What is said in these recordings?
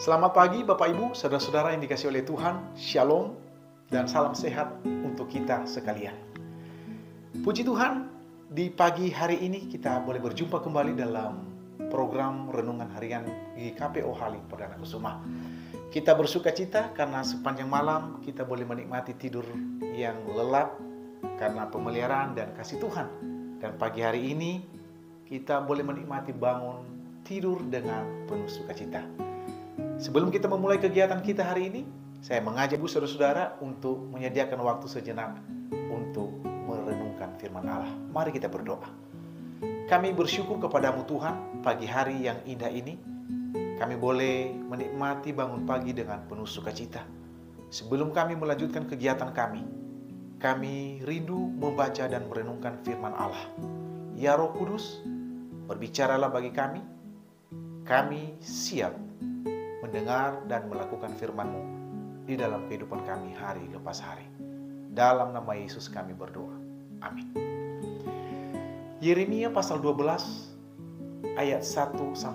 Selamat pagi Bapak Ibu, saudara-saudara yang dikasihi oleh Tuhan. Shalom dan salam sehat untuk kita sekalian. Puji Tuhan, di pagi hari ini kita boleh berjumpa kembali dalam program Renungan Harian GKPO Halim Perdana Kusuma. Kita bersuka cita karena sepanjang malam kita boleh menikmati tidur yang lelap karena pemeliharaan dan kasih Tuhan. Dan pagi hari ini kita boleh menikmati bangun tidur dengan penuh sukacita. Sebelum kita memulai kegiatan kita hari ini, saya mengajak ibu saudara-saudara untuk menyediakan waktu sejenak untuk merenungkan firman Allah. Mari kita berdoa. Kami bersyukur kepadamu Tuhan, pagi hari yang indah ini, kami boleh menikmati bangun pagi dengan penuh sukacita. Sebelum kami melanjutkan kegiatan kami rindu membaca dan merenungkan firman Allah. Ya Roh Kudus, berbicaralah bagi kami siap mendengar dan melakukan firman-Mu di dalam kehidupan kami hari lepas hari. Dalam nama Yesus kami berdoa. Amin. Yeremia pasal 12 ayat 1-2.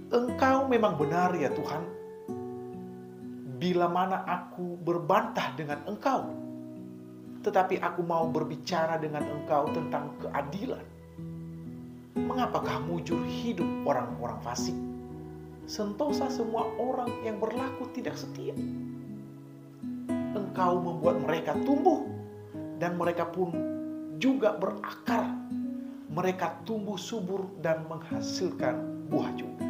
Engkau memang benar ya Tuhan, bila mana aku berbantah dengan Engkau, tetapi aku mau berbicara dengan Engkau tentang keadilan. Mengapakah mujur hidup orang-orang fasik? Sentosa semua orang yang berlaku tidak setia. Engkau membuat mereka tumbuh dan mereka pun juga berakar. Mereka tumbuh subur dan menghasilkan buah juga.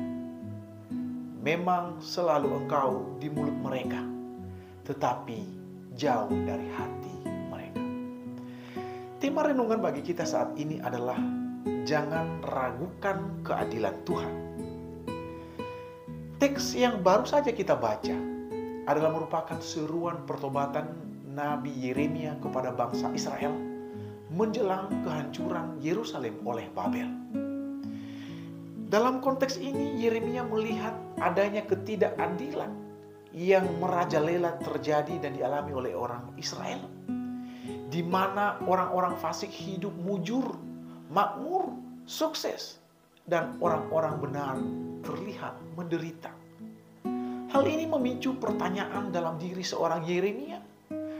Memang selalu Engkau di mulut mereka, tetapi jauh dari hati mereka. Tema renungan bagi kita saat ini adalah jangan ragukan keadilan Tuhan. Teks yang baru saja kita baca adalah merupakan seruan pertobatan Nabi Yeremia kepada bangsa Israel menjelang kehancuran Yerusalem oleh Babel. Dalam konteks ini, Yeremia melihat adanya ketidakadilan yang merajalela terjadi dan dialami oleh orang Israel, di mana orang-orang fasik hidup mujur, makmur, sukses, dan orang-orang benar terlihat menderita. Hal ini memicu pertanyaan dalam diri seorang Yeremia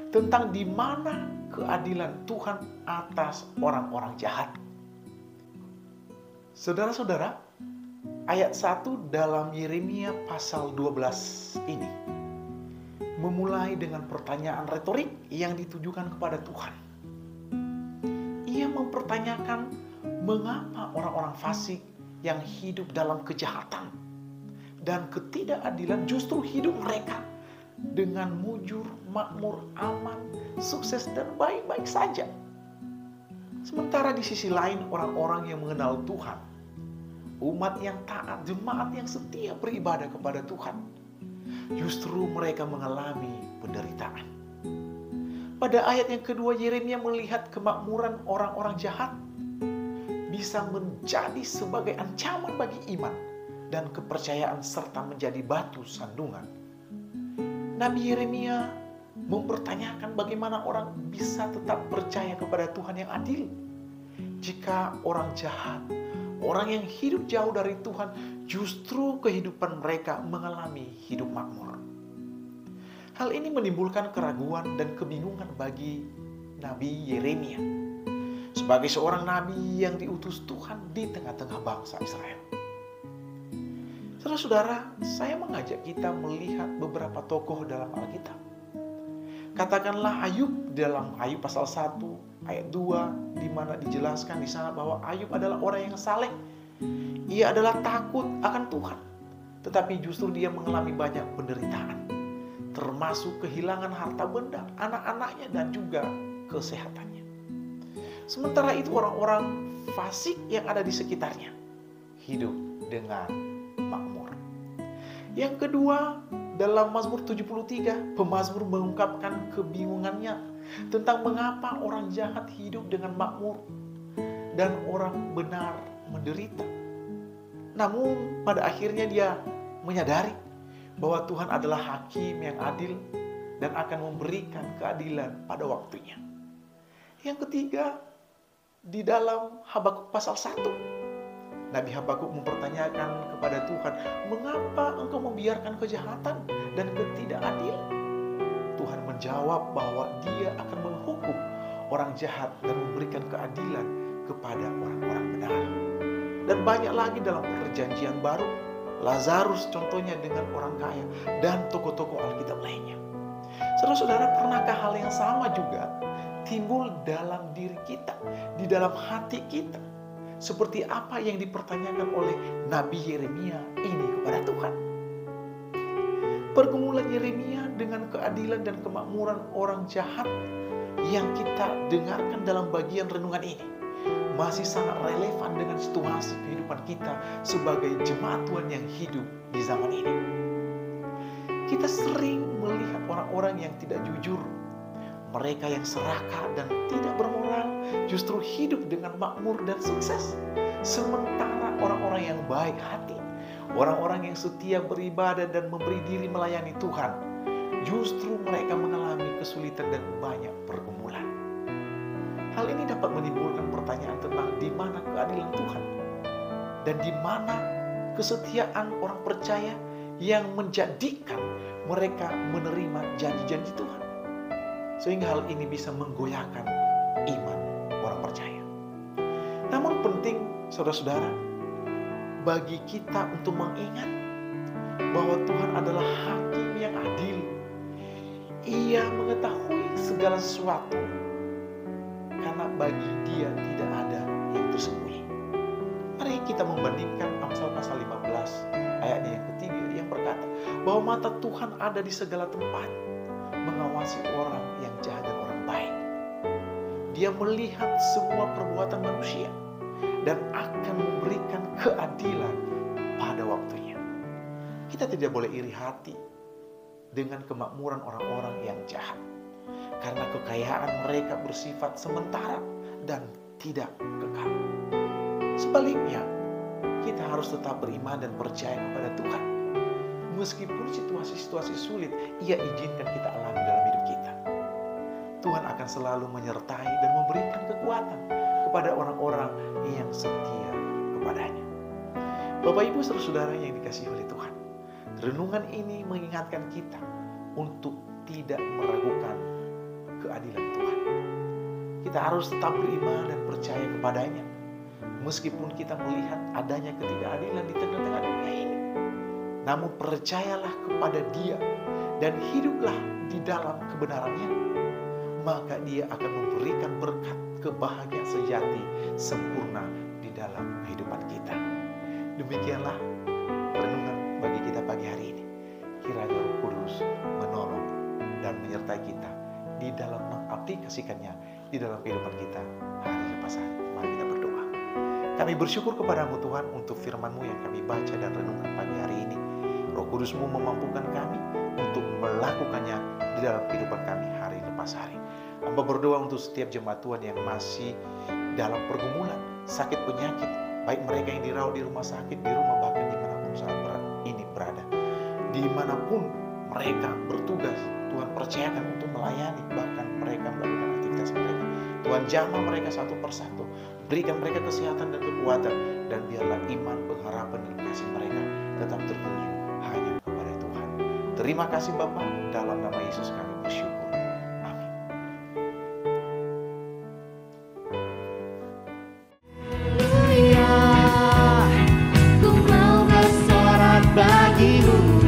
tentang di mana keadilan Tuhan atas orang-orang jahat. Saudara-saudara, ayat 1 dalam Yeremia pasal 12 ini memulai dengan pertanyaan retorik yang ditujukan kepada Tuhan. Ia mempertanyakan mengapa orang-orang fasik yang hidup dalam kejahatan dan ketidakadilan justru hidup mereka dengan mujur, makmur, aman, sukses, dan baik-baik saja. Sementara di sisi lain orang-orang yang mengenal Tuhan, umat yang taat, jemaat yang setia beribadah kepada Tuhan, justru mereka mengalami penderitaan. Pada ayat yang kedua, Yeremia melihat kemakmuran orang-orang jahat bisa menjadi sebagai ancaman bagi iman dan kepercayaan serta menjadi batu sandungan. Nabi Yeremia mempertanyakan bagaimana orang bisa tetap percaya kepada Tuhan yang adil jika orang jahat, orang yang hidup jauh dari Tuhan, justru kehidupan mereka mengalami hidup makmur. Hal ini menimbulkan keraguan dan kebingungan bagi Nabi Yeremia sebagai seorang nabi yang diutus Tuhan di tengah-tengah bangsa Israel. Saudara-saudara, saya mengajak kita melihat beberapa tokoh dalam Alkitab. Katakanlah Ayub dalam Ayub pasal 1 ayat 2, di mana dijelaskan di sana bahwa Ayub adalah orang yang saleh. Ia adalah takut akan Tuhan, tetapi justru dia mengalami banyak penderitaan, termasuk kehilangan harta benda, anak-anaknya, dan juga kesehatannya. Sementara itu orang-orang fasik yang ada di sekitarnya hidup dengan makmur. Yang kedua, dalam Mazmur 73, pemazmur mengungkapkan kebingungannya tentang mengapa orang jahat hidup dengan makmur dan orang benar menderita. Namun pada akhirnya dia menyadari bahwa Tuhan adalah hakim yang adil dan akan memberikan keadilan pada waktunya. Yang ketiga, di dalam Habakuk pasal 1, Nabi Habakuk mempertanyakan kepada Tuhan, mengapa engkau membiarkan kejahatan dan ketidakadilan? Tuhan menjawab bahwa Dia akan menghukum orang jahat dan memberikan keadilan kepada orang-orang benar. Dan banyak lagi dalam Perjanjian Baru, Lazarus contohnya dengan orang kaya, dan tokoh-tokoh Alkitab lainnya. Saudara-saudara, pernahkah hal yang sama juga timbul dalam diri kita, di dalam hati kita? Seperti apa yang dipertanyakan oleh Nabi Yeremia ini kepada Tuhan. Pergumulan Yeremia dengan keadilan dan kemakmuran orang jahat yang kita dengarkan dalam bagian renungan ini masih sangat relevan dengan situasi kehidupan kita sebagai jemaat Tuhan yang hidup di zaman ini. Kita sering melihat orang-orang yang tidak jujur, mereka yang serakah dan tidak bermoral justru hidup dengan makmur dan sukses. Sementara orang-orang yang baik hati, orang-orang yang setia beribadah dan memberi diri melayani Tuhan, justru mereka mengalami kesulitan dan banyak pergumulan. Hal ini dapat menimbulkan pertanyaan tentang di mana keadilan Tuhan dan di mana kesetiaan orang percaya yang menjadikan mereka menerima janji-janji Tuhan. Sehingga hal ini bisa menggoyahkan iman orang percaya. Namun penting, saudara-saudara, bagi kita untuk mengingat bahwa Tuhan adalah hakim yang adil. Ia mengetahui segala sesuatu, karena bagi Dia tidak ada yang tersembunyi. Mari kita membandingkan Amsal pasal 15 ayatnya yang ketiga yang berkata bahwa mata Tuhan ada di segala tempat, mengawasi orang yang jahat dan orang baik. Dia melihat semua perbuatan manusia dan akan memberikan keadilan pada waktunya. Kita tidak boleh iri hati dengan kemakmuran orang-orang yang jahat, karena kekayaan mereka bersifat sementara dan tidak kekal. Sebaliknya, kita harus tetap beriman dan percaya kepada Tuhan. Meskipun situasi-situasi sulit Ia izinkan kita alami dalam hidup kita, Tuhan akan selalu menyertai dan memberikan kekuatan kepada orang-orang yang setia kepadanya. Bapak Ibu saudara-saudara yang dikasihi oleh Tuhan, renungan ini mengingatkan kita untuk tidak meragukan keadilan Tuhan. Kita harus tetap beriman dan percaya kepadanya, meskipun kita melihat adanya ketidakadilan di tengah-tengah dunia ini. Namun percayalah kepada Dia dan hiduplah di dalam kebenarannya, maka Dia akan memberikan berkat kebahagiaan sejati sempurna di dalam kehidupan kita. Demikianlah renungan bagi kita pagi hari ini. Kiranya Roh Kudus menolong dan menyertai kita di dalam mengaplikasikannya di dalam kehidupan kita hari lepas hari. Mari kita berdoa. Kami bersyukur kepadamu Tuhan untuk firman-Mu yang kami baca dan renungkan pagi hari ini. Roh Kudus-Mu memampukan kami untuk melakukannya di dalam kehidupan kami hari lepas hari. Hamba berdoa untuk setiap jemaat Tuhan yang masih dalam pergumulan, sakit penyakit, baik mereka yang dirawat di rumah sakit, di rumah, bahkan dimanapun saat ini berada. Dimanapun mereka bertugas, Tuhan percayakan untuk melayani, bahkan mereka melakukan aktivitas mereka. Tuhan jamah mereka satu persatu, berikan mereka kesehatan dan kekuatan, dan biarlah iman, pengharapan, dan kasih mereka tetap tertuju hanya kepada Tuhan. Terima kasih Bapa, dalam nama Yesus kami bersyukur. Amin. Haleluya, ku mau bersorak bagimu.